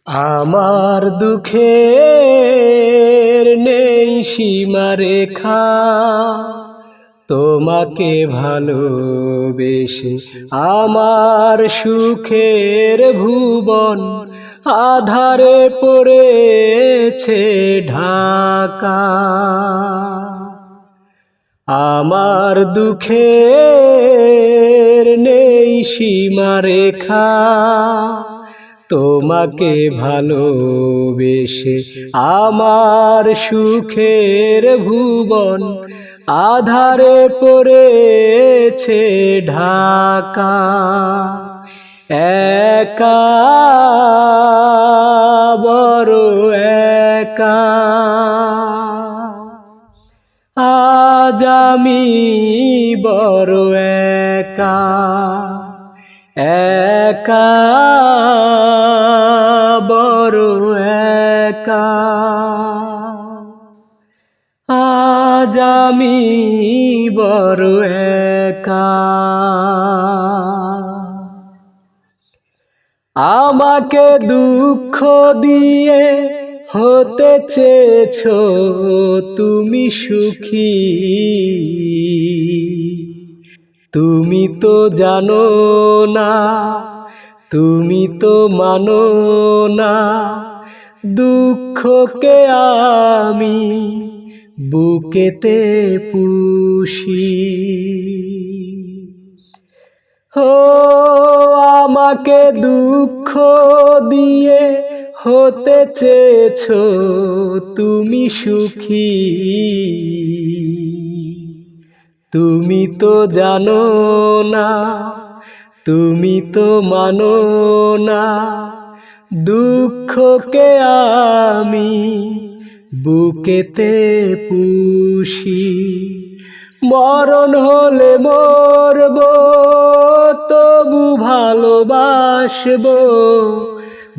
আমার দুঃখের নেই সীমারেখা, তোমাকে ভালোবেসে আমার সুখের ভুবন আধারে পড়েছে ঢাকা। আমার দুঃখের নেই সীমারেখা, তোমাকে ভালোবেসে আমার সুখের ভুবন আধারে পড়েছে ঢাকা। একা, বড় একা, আজ আমি বড় একা। একা, বড় একা, আজ আমি বড় একা। আমাকে দুঃখ দিয়ে হতে চেয়েছো তুমি সুখী, তুমি তো জানো না, তুমি তো মানো না, দুঃখকে আমি বুকেতে পুষি। ও আমাকে দুঃখ দিয়ে হতে চেয়েছো তুমি সুখী, তুমি তো জানো না, তুমি তো মানো না, দুঃখকে আমি বুকেতে পুষি। মরণ হলে মরব, তবু ভালোবাসবো,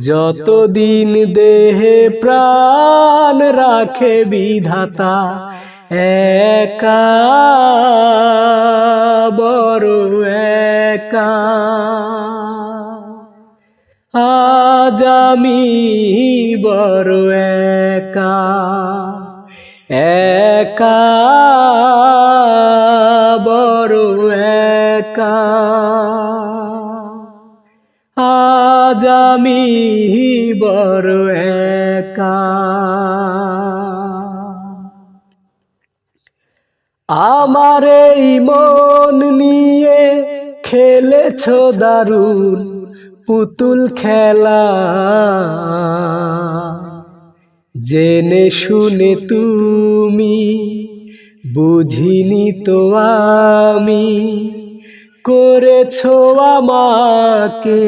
যতদিন দেহে প্রাণ রাখে বিধাতা। একা, বড় একা, আজ আমি বড় একা। একা, বড় একা, আজ আমি বড় একা। আমার এই মন নিয়ে খেলেছো দারুণ পুতুল খেলা, জেনে শুনে তুমি বুঝিনি তো আমি, করেছো আমাকে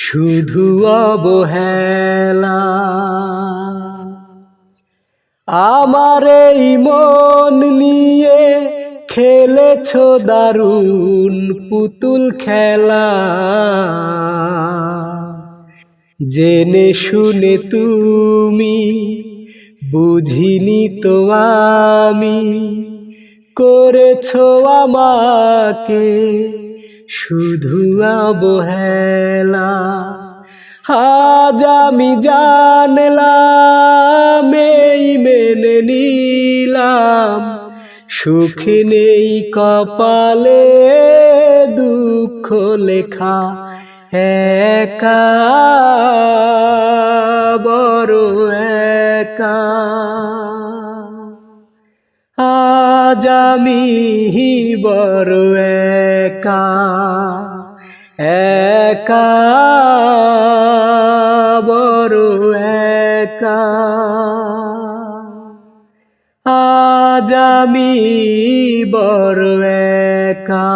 শুধু অবহেলা। আমার এই মন নিয়ে খেলেছো দারুণ পুতুল খেলা, জেনে শুনে তুমি বুঝিনি তো আমি, করেছো আমাকে শুধু অবহেলা। আজ আমি জানলাম, এই মেনে নিলাম, সুখ নেই কপালে, দুঃখ লেখা। একা, বড় একা, আজ আমি বড় একা। একা, বড় একা, আজ আমি বড় একা।